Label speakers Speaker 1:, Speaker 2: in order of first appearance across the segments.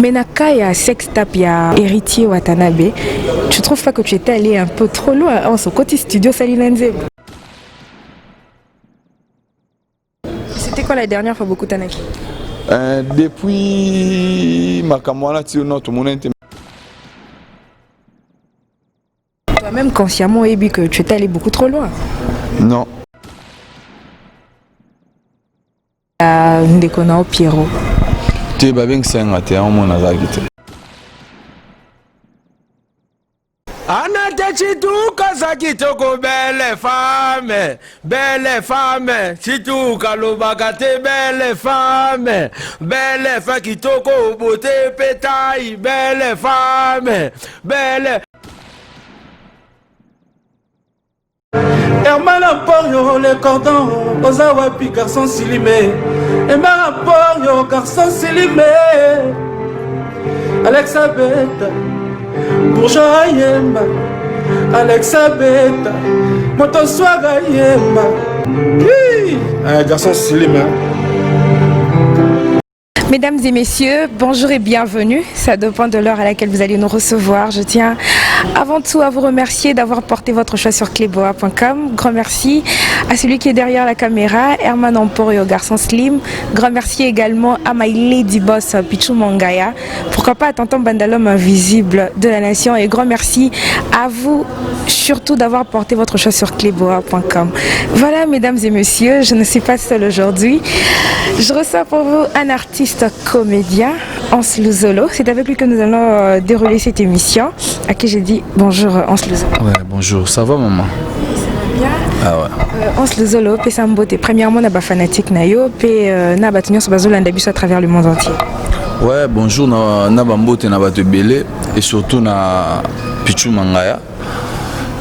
Speaker 1: Mais Nakaya Sextap, il y a Héritier Watanabe. Tu trouves pas que tu étais allé un peu trop loin en ce côté studio Salinanze? C'était quoi la dernière fois beaucoup Tanaki?
Speaker 2: Depuis Makamwana, tout le monde était.
Speaker 1: Toi-même consciemment, Ebi, que tu étais allé beaucoup trop loin.
Speaker 2: Non.
Speaker 1: Ndekona au Pierrot.
Speaker 2: Tu es bien que c'est un raté, on m'en a dit.
Speaker 3: Anate chituka sa kitoko belle femme, chituka lobakate belle femme kitoko beauté pétaille, belle femme, belle. Hermana Porio, le cordon, Ozawapi, garçon silimé. Hermana Porio, garçon silimé. Alexa Beta, bourgeois Yemba. Alexa Beta, Motoswaga Yemba. Garçon silimé.
Speaker 1: Mesdames et messieurs, bonjour et bienvenue. Ça dépend de l'heure à laquelle vous allez nous recevoir. Je tiens avant tout à vous remercier d'avoir porté votre choix sur cleboa.com. Grand merci à celui qui est derrière la caméra, Herman Ampor et au garçon Slim. Grand merci également à my lady boss Pichou Mangaya. Pourquoi pas à tonton Bandalom invisible de la nation. Et grand merci à vous surtout d'avoir porté votre choix sur cleboa.com. Voilà mesdames et messieurs, je ne suis pas seule aujourd'hui. Je reçois pour vous un artiste comédien, Hans Luzolo. C'est avec lui que nous allons dérouler cette émission. À qui j'ai dit bonjour Hans Luzolo.
Speaker 2: Ouais, bonjour, ça va maman?
Speaker 1: Ça va bien.
Speaker 2: Ah ouais.
Speaker 1: Hans Luzolo, Pesambote. Premièrement, on a fanatique nayo, puis na batunyo sur bazola ndabisho à travers le monde entier.
Speaker 2: Ouais, bonjour na bambote na bato belé et surtout na Pichou Mangaya.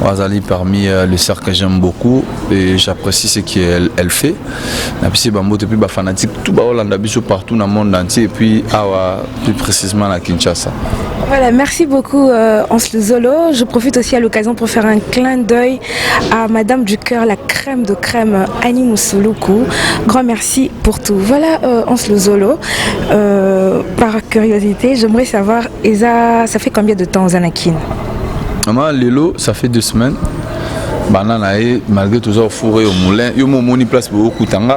Speaker 2: Wazali parmi les sœurs que j'aime beaucoup et j'apprécie ce qu'elle fait. Et puis Bambo depuis ba fanatique tout ba Hollande biso partout dans le monde entier et puis plus précisément à Kinshasa.
Speaker 1: Voilà, merci beaucoup Hans Luzolo. Je profite aussi à l'occasion pour faire un clin d'œil à Madame du Cœur, la crème de crème Annie Moussouloukou. Grand merci pour tout. Voilà Hans Luzolo. Par curiosité, j'aimerais savoir, Eza, ça fait combien de temps Zanakin?
Speaker 2: Maman, Lelo, ça fait 2 semaines. Bananae, malgré tout ça, au fourré au moulin, il y a mon place pour beaucoup de temps.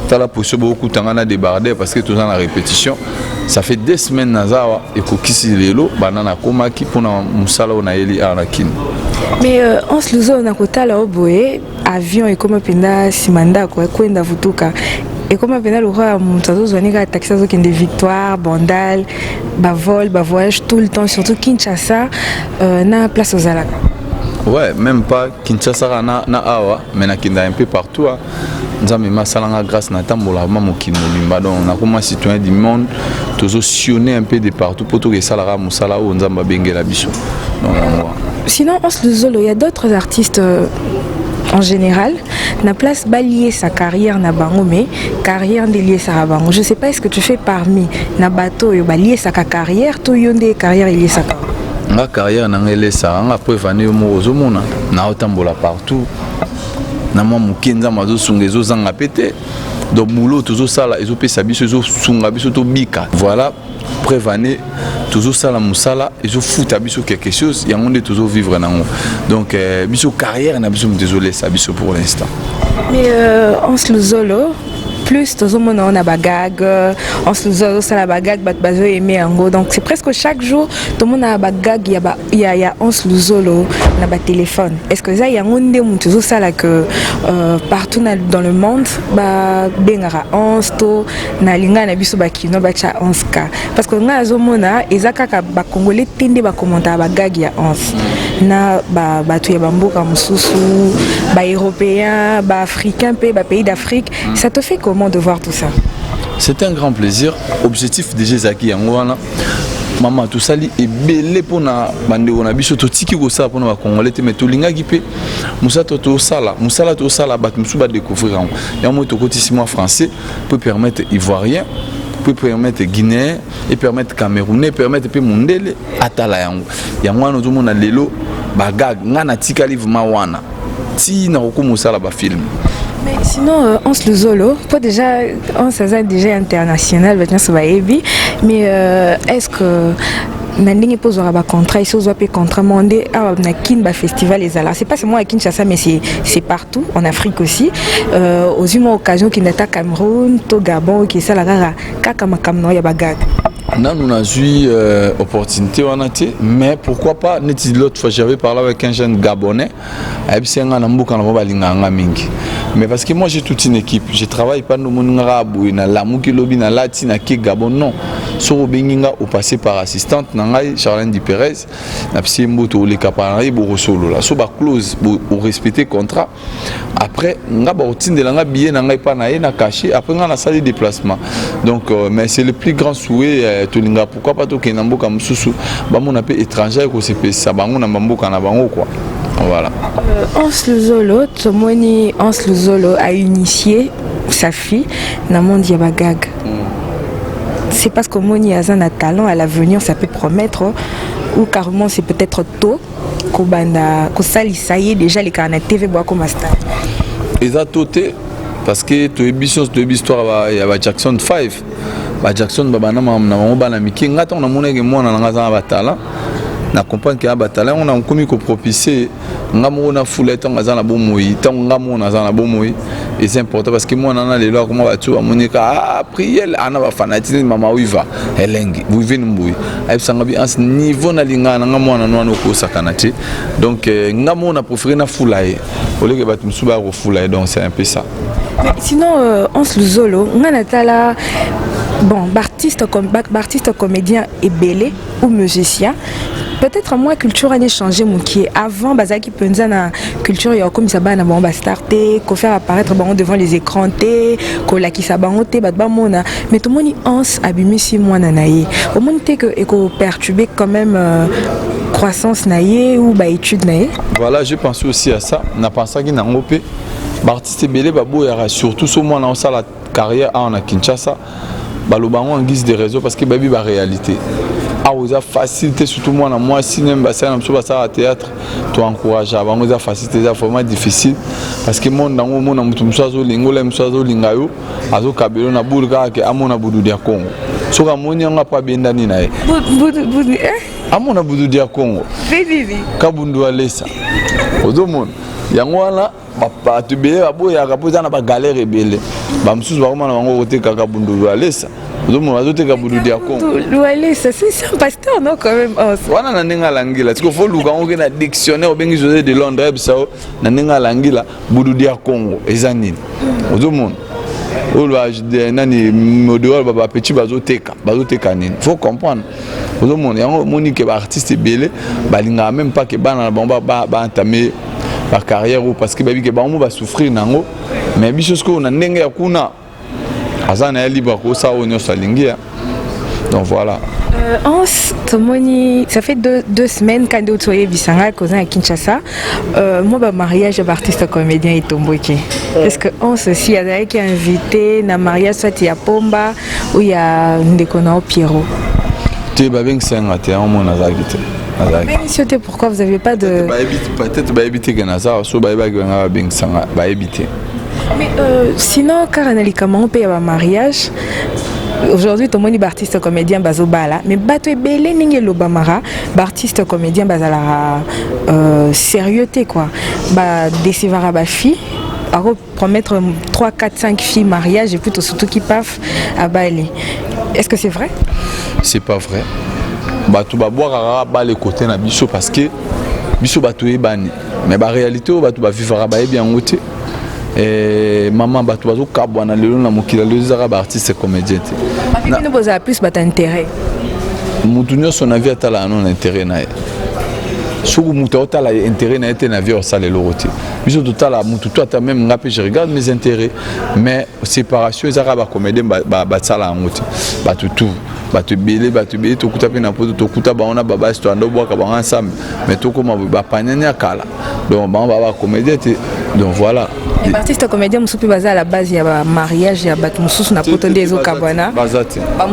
Speaker 2: Tu as la position pour beaucoup de temps à débarder parce que tout ça, la répétition. Ça fait 2 semaines Nazawa et Kokisi Lelo, Banana Komaki pour Moussala on a éli à Anakin.
Speaker 1: Mais Hans Luzolo, on a côté là au boé, avion et comme penda Simanda, quoi, Kwenda Vutuka. Et comme on a le roi, on a taxi des victoires, bandal, vol, voyage tout le temps, surtout Kinshasa, na place aux Alaka.
Speaker 2: Ouais, même pas Kinshasa na awa, mais na kinda un peu partout. Nous avons mis salanga grâce na tambola maman qui nous limba donc on a comme citoyen du monde, tous sillonner un peu de partout pour tout que salara musala ou nous avons bengue la biso.
Speaker 1: Sinon, Hans Luzolo, il y a d'autres artistes. En général, na place balier sa carrière na bango mais carrière de lier sa bango. Je sais pas est-ce que tu fais parmi na bateau yo balier sa carrière to yonde carrière lier sa
Speaker 2: nga carrière na ngele sa nga preuve ane mo ozomona na otambola partout na mo mukenza mazo sungezo zanga pété donc boulot toujours ça là ezo pesa biso ezo sunga biso to bika voilà preuve ane toujours ça la musala ezo futa biso quelque chose ya ngonde toujours vivre nango donc biso carrière na biso désolé ça biso pour l'instant.
Speaker 1: Mais Hans Luzolo plus tout le monde a bagag, Hans Luzolo ça la bagag bat bazo aimer ango donc c'est presque chaque jour tout le monde a bagag il y a Hans Luzolo na ba téléphone. Est-ce que ça y a ngonde mutuzo ça là que partout dans le monde ba bengara Hans to na linga na biso ba kino ba cha Hans ka parce que nga azomona ezaka ka ba congolais tende ba commenter bagag ya Hans na ba tu ya bamboka mususu ba européen ba africain ba pays d'Afrique. Ça te fait comment de voir tout ça?
Speaker 2: C'est un grand plaisir. Objectif de Jézaki Yangoana. Maman, tout ça est belé pour na bande on a biso to tiki ko ça pour na congolais mais to linga gipe musa to sala musala to sala bat musu ba découvrir. Ya mo to côté 6 mois français peut permettre ivoirien peut permettre guinéen et permettre camerounais permettre pe mondele atala yango. Yango no to mona lelo bagag ngana tika livre mawana. Ti na ko musala ba film.
Speaker 1: Mais sinon, Hans Luzolo, pas déjà, Hans a déjà international, mais est-ce que Nandingi pose un contrat, il faut un contrat mondial à un festival les alas. C'est pas seulement à Kinshasa, mais c'est partout, en Afrique aussi. Aux humains occasions qui n'étaient Cameroun, au Gabon, qui est là, Kakamakam, il y a bagad.
Speaker 2: Non, nous avons eu opportunité, mais pourquoi pas, l'autre fois j'avais parlé avec un jeune Gabonais, mais parce que moi j'ai toute une équipe, je travaille pas dans mon Arabou, na Lamouki Lobi, na Latine, na Gabon, non. Sur Benginga, au passé par assistante, Nangai, Charlène Di Perez, na Psimboto, les Caparanais, Borosolo, la Soba close, pour respecter le contrat. Après, nga ba routine de l'anga billet, Nangai pas naé, na caché, après on a la salle de déplacement. Donc, mais c'est le plus grand souhait, Tolinga, pourquoi pas tout Kenambo comme Soussou, bah mon appel étranger, que c'est pas ça, bah mon amambo Kanabango, quoi. Voilà.
Speaker 1: Hans Luzolo, Hans Luzolo a initié sa fille dans le monde Yabagag. C'est parce que Moni a un talent à l'avenir, ça peut promettre, ou carrément c'est peut-être tôt, que ça y est déjà les carnets TV bois comme star.
Speaker 2: Et ça toté parce que tu es histoire il y a Jackson 5. Jackson babana na bana miki ngata on a monné moi na ngasa batala. Na comprendre qu'il y a bataille on a commis ko propicier ngamo na foulette ngaza na bomoi tant ngamo na za na bomoi et c'est important parce que moi on a les lois comment va tu monika prier ana ba fanatisme mama wiva elengi vous venez mbui ay sanga bi en niveau na linga na ngamo na no ko sakanati donc ngamo na préféré na foulaye au lieu que ba tumsuba ko foulaye donc c'est un peu ça.
Speaker 1: Mais sinon Hans Luzolo ngana tala bon artiste comédien et belé ou musicien. Peut-être moi culture a changé mon qui est avant bazaki penza na culture ya comme ça ba na bon ba starter ko faire apparaître bon devant les écrans té ko la ki sa ba ngoté ba mona mais tout le monde Hans abimi si moi na naïe au monde té que ko perturber quand même croissance naïe ou ba étude naïe.
Speaker 2: Voilà, je pense aussi à ça na pensa ki na ngopé ba artiste belé ba boyara surtout so moi na ça la carrière en Kinshasa ba lo bango en guise de réseau parce que baby ba réalité. Vous avez facilité surtout moi cinéma ça à théâtre tu encourages avant vous avez facilité c'est vraiment difficile parce que mon dans mon mutumsazo lingola musazo lingayo azo kabelo na bulga ke amona budu dia Congo so ka moni nga pa benda ni nae budu amona budu dia Congo
Speaker 1: vivi
Speaker 2: kabundu alesa odomon yango wana papa tu bele abo ya kapoza na ba galère ebele ba mususu ba komana bango kote kaka bundu alesa. C'est un
Speaker 1: pasteur, non, quand même.
Speaker 2: Voilà, l'angila. Parce qu'il faut le un dictionnaire au José de Londres, l'angila, Boudou dia Congo, et Zanine. Au monde. Petit bazoteka. Il faut comprendre. Au monde, il y a un monique artiste belé, balinga même pas que ban ba entamer par carrière ou parce que baby que ba va souffrir nango. Mais biso ko na ndenge ya kuna. Donc voilà.
Speaker 1: Hans, ça fait deux semaines quand tu es à Kinshasa. Moi, je mariage d'artiste comédien et tomboki. Est-ce que Hans aussi a invité na mariage soit il y a Pomba ou il y a Ndekona Pierrot?
Speaker 2: Tu es bien c'est un athée, on a zagité.
Speaker 1: Mais monsieur, pourquoi vous n'avez pas de...
Speaker 2: Peut-être que éviter que Nazar soit bien ça éviter.
Speaker 1: Mais sinon, car on peut y avoir un mariage. Aujourd'hui, tout le monde est artiste comédien bazobala, mais bateau belé n'ingé l'obamara, artiste comédien bazala sérieuxté quoi. Ba décevra ba fille, à promettre 3, 4, 5 filles mariage et plutôt surtout qui paf à Bali. Est-ce que c'est vrai?
Speaker 2: C'est pas vrai. Bateau ba boire à les côtés na biso parce que biso bateau est bani. Mais la réalité bateau ba vivre à bien côté. Et maman bato bazo kabwana lelo na mokila lezara ba artiste comédien te
Speaker 1: na nous boza plus bat intérêt
Speaker 2: mutunyo son avis atala non intérêt na soku mutu atala intérêt na été na vie au sale loroté biso totala mutu toi même ngapé je regarde mes intérêts mais séparation ezara ba comédien ba sala ngote bato tout bato belé to kuta pe na poto to kuta ba ona baba histoire ndo boka ba ensemble mais to koma ba panyanya kala donc ba comédien te donc voilà.
Speaker 1: Les artistes comédiens sont plus basés à la base, il y a un mariage, il y a un sous na poto des okabana. Ba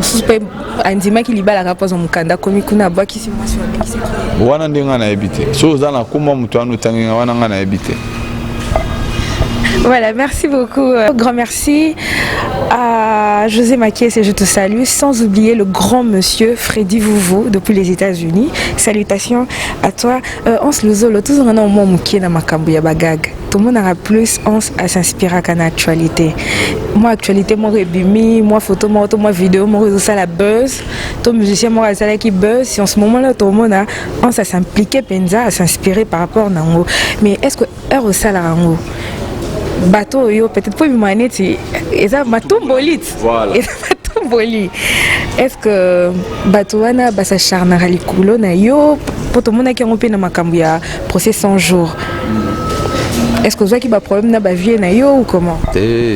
Speaker 1: sous pe andima qui libère la rapose au mukanda komi kuna ba qui c'est moi sur la biki.
Speaker 2: Wana ndenga na ebité. So za na kuma mutu anu tanginga wana nga na ebité.
Speaker 1: Voilà, merci beaucoup. Grand merci à José Makies et je te salue, sans oublier le grand monsieur Freddy Vouvou depuis les États-Unis. Salutations à toi. On se le zolo, tout le monde a un moment qui est dans ma cambuya bagag. Tout le monde aura plus à s'inspirer à l'actualité. Moi, actualité, moi, rébimi, moi, photo, moi, vidéo, moi, ça la buzz. Tout musicien, moi, ça la qui buzz. Si en ce moment-là, tout le monde a s'impliquer, à s'inspirer par rapport à Nango. Mais est-ce que heure ça la Nango? Bateau yo peut-être pour m'anéti et ça bateau bolite
Speaker 2: voilà
Speaker 1: et ça bateau boli est-ce que bateau wana basa charna halikulo na yo pour tout le monde qui a rompé na makambu ya procès 100 jours est-ce que vous avez qui ba problème na ba vie na yo ou comment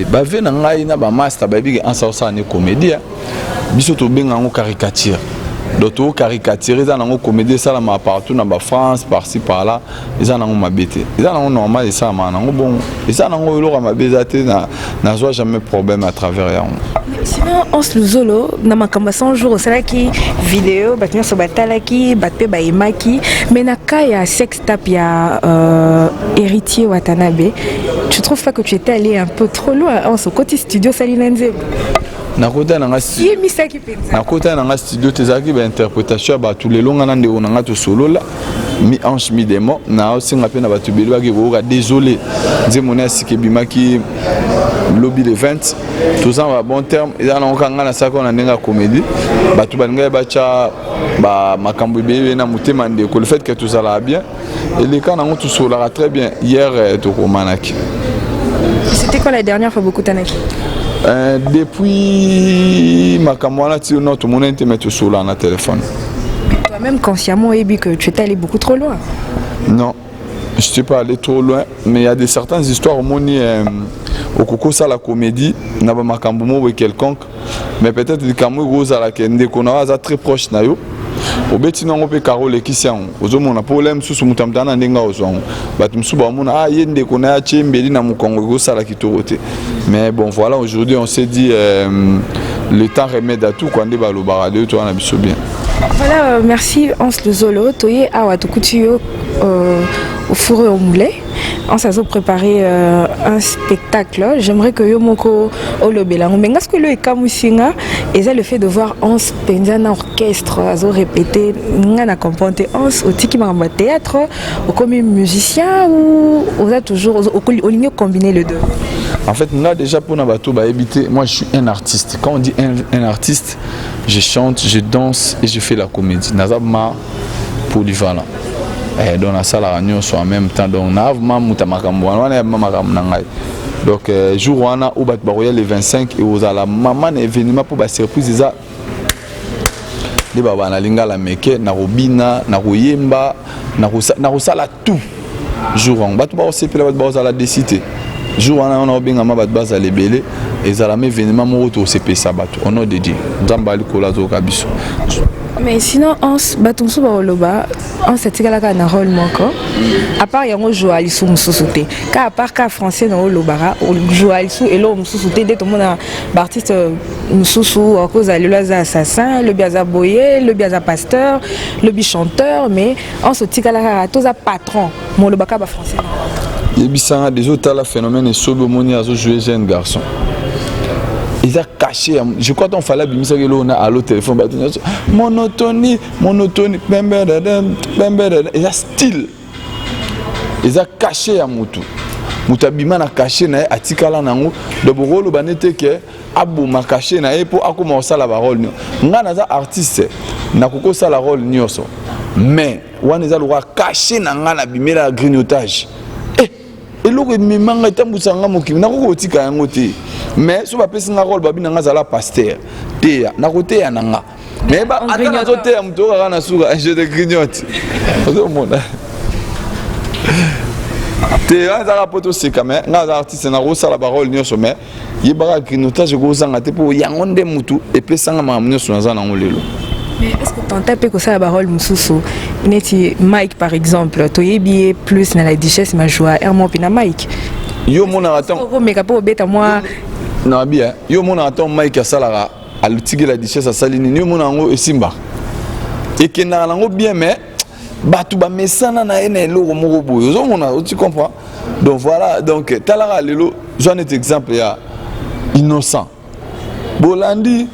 Speaker 2: ba vie na ngai na ba master ba bi en ça ne comédie biso to benga ngo caricature d'autres caricaturer ça nango comédie ça la partout dans la France par-ci par-là ça nango mabete ça nango normal et ça nango bon et ça nango lo ma bezate na joie jamais problème à travers ya
Speaker 1: sinon on se zolo na makamba 100 jours c'est là qui vidéo batnya so batala qui batpe ba imaki mais na kaya sex tap ya héritier Watanabe tu trouves pas que tu étais allé un peu trop loin en ce côté studio Salinanze
Speaker 2: nakota nanga studio tezaki ba interprétation ba tous les longs nande onanga to solo la mi ange mi demo na osinga pe na batu beli baki boka désolé nzemona sikebimaki lobby le 20 tout ça va bon terme eza na okanga na sako na ndenga comédie batu balinga bacha ba makambo bebe na mutema ndeko le fait que tout ça là bien et les cas nango tout solo très bien hier to komanaki.
Speaker 1: C'était quoi la dernière fois beaucoup tanaki?
Speaker 2: Depuis ma camarade, tout le monde était mis sur le téléphone.
Speaker 1: Toi-même, consciemment, que tu étais allé beaucoup trop loin.
Speaker 2: Non, je ne suis pas allé trop loin, mais il y a certaines histoires au monde au coco ça la comédie, n'a pas ma ou quelconque, mais peut-être des camarades à la qu'on a très proche na yo. Au bétin on peut Carole qui s'en aux hommes on a problème sous mutamtana ndenga aux hommes batumsuba mona ah yende kona chembeli na mukongo ça la kitorote mais bon voilà aujourd'hui on s'est dit le temps remède à tout quand on débat le barade toi on a biso bien
Speaker 1: voilà merci on se le zolo toye awa tukutio au four et au moulin on s'est préparé un spectacle j'aimerais que yo moko olobela mais est-ce que le kamusinga et ça le fait de voir on penza un orchestre azo répéter ngana componter on au tiki mamba théâtre ou comme musicien ou on a toujours au ligne combiner les deux.
Speaker 2: En fait là déjà pour nabato ba éviter moi je suis un artiste quand on dit un artiste je chante je danse et je fais la comédie nazabma polyvalent. Donc la salle à Nyon en même temps donc na ma mutamakambo wana mamakam nangai donc jour wana au bat baroya le 25 et aux ala maman événement pour ba surprise ça les baba na linga la meke na robina na royemba na sala tout jour on bat ba aussi pe bat ba la décité jour wana on a bien ma bat baza les belé et ça la même événement mon retour c'est pe sabat on a dédié nzambali kolazo kabiso.
Speaker 1: Mais sinon, on se bat tout sur le bas, on s'est tiré la canne à rôle manquant. À part, il y a un joueur qui est sous-sauté. Car à part qu'à français dans le bara, on joue à l'issue et l'homme sous-sauté. Dès tout le monde a artiste sous à cause de l'oiseau assassin, le biaza boyer, le biaza pasteur, le bichanteur. Mais on se tire la canne à tous à patron. Mon le baka français.
Speaker 2: Les bisanga des autres la phénomène et sobomoni à jouer jeune garçon. Ils ont caché, je crois qu'on fallait bien que l'on a à l'autre téléphone, monotonie, ils ont style, ils ont caché à Moutou. Moutabima a caché na atikala nango, de borolo banete que abu ma caché na pour akoma ça la parole. Nga naza artiste, na koko ça la rôle nyoso, mais on les a le droit caché na nga na bimela grignotage. Et l'eau est même en temps où ça n'a pas été mais si on peut se rôle babi nanga zala pasteur théa na côté ya nanga mais ba atana to théa mto kana suka je de grignote au monde théa zala poto seka mais nga artiste na rosa la parole nyo sommet yebara grignotage go zanga te po yangonde mutu et pesanga mamnyo sonaza na ngolelo.
Speaker 1: Mais est-ce que tu as tapé que ça la parole Moussoussou Mike par exemple, tu es bien plus dans la richesse ma joie et moi puis na Mike.
Speaker 2: Yo mon attend.
Speaker 1: Mais capot bête moi.
Speaker 2: Non bien. Yo mon attend Mike à salara à l'outil la richesse à salini yo mon ango et simba. Et que na nango bien mais batu ba mesana na ene lo moko boyo. Zo mon tu comprends? Donc voilà, donc talara lelo j'en ai exemple ya innocent bolandi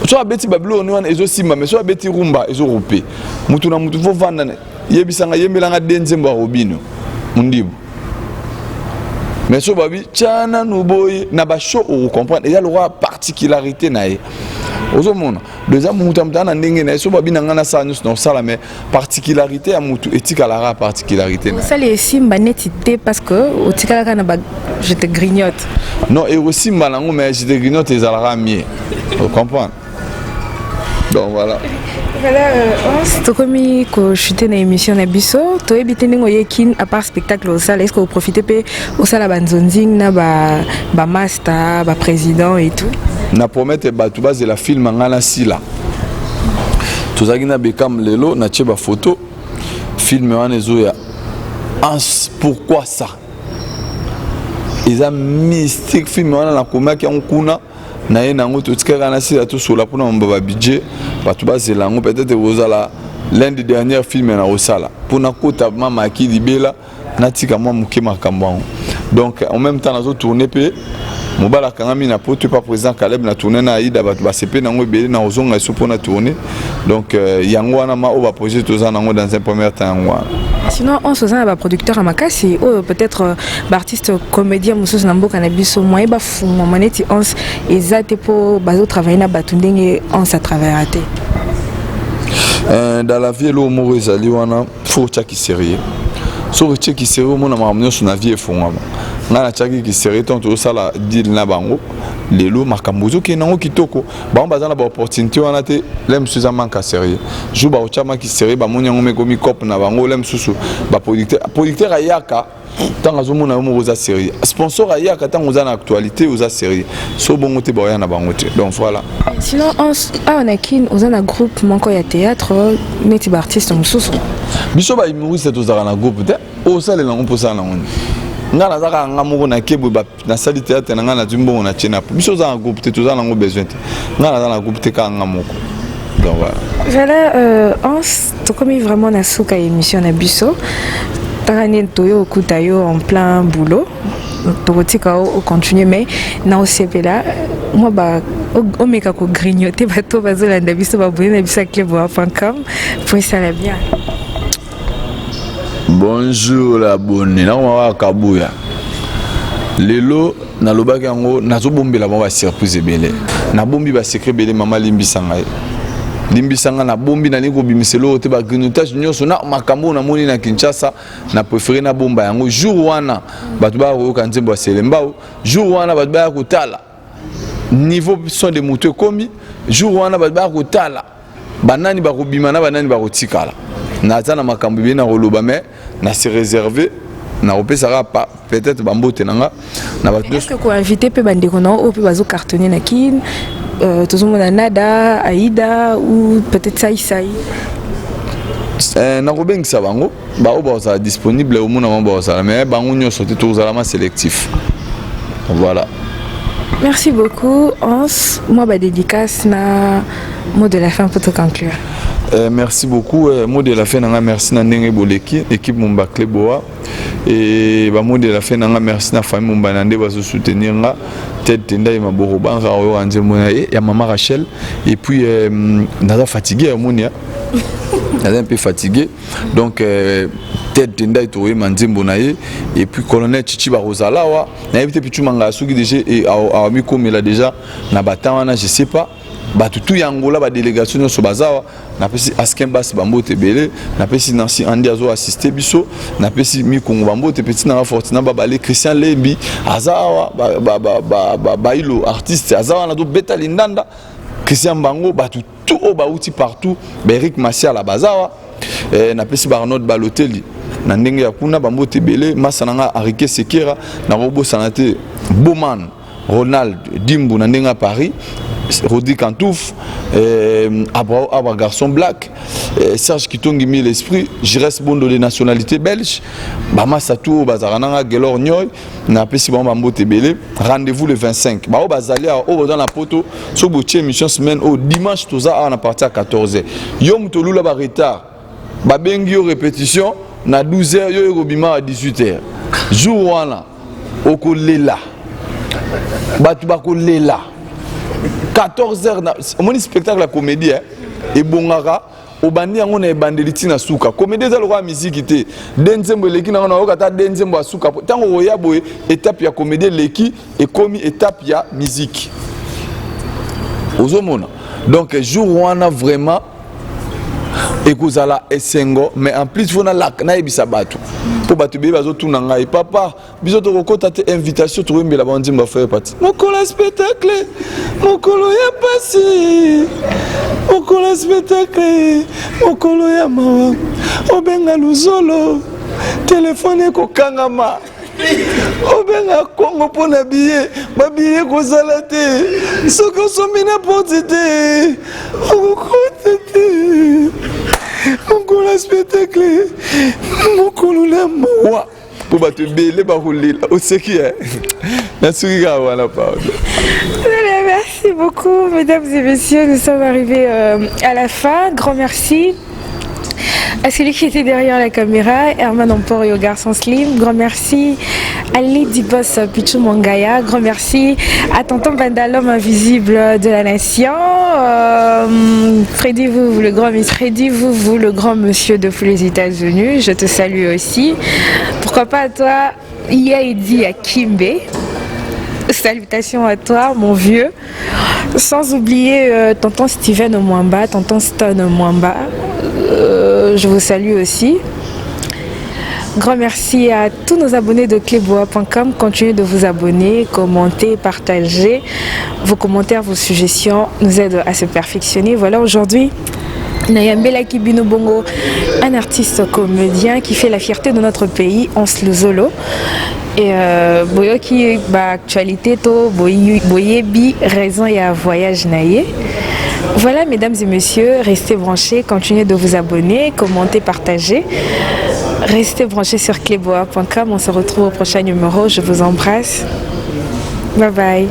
Speaker 2: so abeti babilo ni wana ezo simba mais so abeti rumba ezo rupe mutu na mutu fo vanda yebisanga yembelanga denzembo robino mundibu mais so babi tchana nuboye na ba show ou comprendre il y a le roi particularité nae ozo mona déjà mutu amtana ndenge na so babi nanga na sa nyus na sala mais particularité ya mutu etika la particularité na
Speaker 1: ça les simba netité parce que au tikala kana ba je te grignote
Speaker 2: non et aussi malango mais je te grignote ezalaka mieux vous comprenez donc voilà.
Speaker 1: Voilà, c'est comme quand je suis dans l'émission Nabiso, tu es habité dans Yekin à part spectacle au salle, est-ce que vous profitez peu au salle à Banzonzing, na ba master, ba président et tout?
Speaker 2: Na promette ba tu base la film ngana sila. Tous agina bekam lelo na tcheba photo film wana zoya. Pourquoi ça? Ils ont mystique film wana la koma ki onkuna. Na ye nango to tikaka na sila to sola pour na mbaba budget batu bazelango peut-être ozala l'un des derniers films na osala pour na kota mama ki libela na tika mwa muke makambo. Donc en même temps nazo tourner pe mobala kangami na poto pas président Caleb na tourner na Aïda batu basepe nango ebele na ozonga so pour na tourner. Donc yango wana ma o ba projet toza nango dans un premier temps yango.
Speaker 1: Sinon, on se sent un producteur à Makassi, ou peut-être artiste comédien, Moussous Nambo Cannabis, moi, il fou, maneti ons, et ça, pour bazo travailler na batunding et on s'à travers.
Speaker 2: Dans la vie, l'eau mauvaise, il faut que tu sérieux. Sauf que tu sérieux, mon amour, sur la vie est fond. Ngana chaki qui sérieux, tant que ça la deal na bango. Lelo makambuzo ki nango kitoko ba bazana ba opportunité wana te lem suza manka sérieux jou ba ochama ki sérieux ba monya ngome komi cop na bango lem susu ba producteur ayaka tant azomona mo oza sérieux sponsor ayaka tant oza na actualité oza sérieux so bongo te ba ya na bango te donc voilà.
Speaker 1: Sinon on a kin oza na groupe manko ya théâtre neti ba artiste mususu
Speaker 2: biso ba humoriste oza na groupe te o sale na mposa na ngoni ngana zaka ngamoko na kebo na sali théâtre na ngana zumbo na chena biso za groupe te toza nango besoin te ngana za na groupe te ka ngamoko donc
Speaker 1: voilà to comme vraiment na suka émission na biso tarane toyo okutayo en plein boulot tokotika o continuer mais na osepela moi ba omeka ko grignoter bato bazolanda biso babone na biso kleboa.com pour ça la bien.
Speaker 2: Bonjour la bonne, na wa kabuya. Lelo na lobaki yango nazobombela ba surprise ebele. Na bombi ba secret bele mama limbisanga. Limbisanga na bombi na liko bimiselo te ba grignotage nyonso na makambo na moni na Kinshasa na préféré na bomba yango jour wana batu ba ko kanzembo selembao jour wana batu ba ko tala niveau son de moto komi jour wana batu ba ko tala banani ba ko bimana banani ba ko tikala. Natana makambo bien na roloba mais na se réservé na opesaka pas peut-être bambote nanga na ba
Speaker 1: est-ce que ko inviter pe bandeko na o pe bazo cartonner na kin tozomona Nada Aïda ou peut-être Saï
Speaker 2: na robengisa bango ba o ba disponible au mona ba ça mais bango nyoso te tozalama sélectif voilà.
Speaker 1: Merci beaucoup Hans moi ba dédicace na mot de la fin pour te conclure.
Speaker 2: Merci beaucoup. Mot de la fin, merci na ndenge boleki équipe Mumba Kleboa et ba mot de la fin merci na famille Mumba nande ba soutenir nga tête tenda et maboro banga o anje mona et ya maman Rachel et puis naza fatigué monia naza un peu fatigué donc tête tenda et toye manzembo na ye et puis colonel Chichi Barozala wa na éviter pichu manga suki déjà et a mi comme là déjà na batana je sais pas batutu yangola ba délégation no sobazawa na pesi askembas bambote belé na pesi Nancy Andi azo assister biso na pesi mi Kongo bambote petit na Fortina babale Christian Lembi azawa bailo artiste azawa na do beta lindanda Christian Bango batutu o bauti partout Eric Masia la bazawa na pesi Barnard Balotelli na ndenge ya kuna bambote belé masananga Arike Sekera na robo sanate Boman Ronald Dimbu na ndenge à Paris Rodi Kantouf, Abra Garçon Black, Serge Kitongi mis l'esprit, je reste bon de les nationalités belges, Bama Satou, Bazarananga, Gelor Nyoy, Napesi Bamba Mbote Belé, rendez-vous le 25. Bao Bazalia, au dans la poto, sur Boutier, mission semaine, au dimanche, tout ça, on a parti à 14h. Yom Tolou la retard, Babengio répétition, na 12h, yo Robima à 18h. jour wana okolela batu bakolela 14h na omoni spectacle la comédie ebongaka obandi yango na ebandeli tina suka comédie eza lokola musique te denzembo eleki nango nayoka ata denzembo ya suka ntango oya boye étape ya comédie eleki ekomi étape ya musique ozomona donc jour wana vraiment ekozala esengo mais en plus fona nayebisa bato mpo bato beye bazotuna ngai papa biso tokokota te invitation tokoyembela banzembo afere pati mokolo ya spectacle mokolo ya pasi mokolo ya spectacle mokolo ya mawa obenga luzolo telefone ekokangama obenga kongo mpona biye babiye kozala te soki osombi na porte te okokota te mokolo ya spectacle mokolo na mawa mpo bato ebele bakolela oseki nasuki kaka wana parole.
Speaker 1: Merci beaucoup, mesdames et messieurs. Nous sommes arrivés à la fin. Grand merci à celui qui était derrière la caméra, Herman Emporio, garçon slim. Grand merci à Lady Boss Pichou Mangaya. Grand merci à Tonton Banda, l'homme invisible de la nation. Freddy, vous le grand Miss Freddy, vous le grand monsieur de tous les États-Unis. Je te salue aussi. Pourquoi pas à toi, Yaidi Akimbe. Salutations à toi, mon vieux. Sans oublier tonton Steven Omwamba, tonton Stone Omwamba. Je vous salue aussi. Grand merci à tous nos abonnés de cleboa.com. Continuez de vous abonner, commenter, partager. Vos commentaires, vos suggestions nous aident à se perfectionner. Voilà, aujourd'hui, Nayambela Kibino Bongo, un artiste comédien qui fait la fierté de notre pays, Ons Luzolo. Et boyoki ba actualité to boyebi raison et à voyage naïe. Voilà, mesdames et messieurs, restez branchés, continuez de vous abonner, commentez, partagez. Restez branchés sur cleboa.com. On se retrouve au prochain numéro. Je vous embrasse. Bye bye.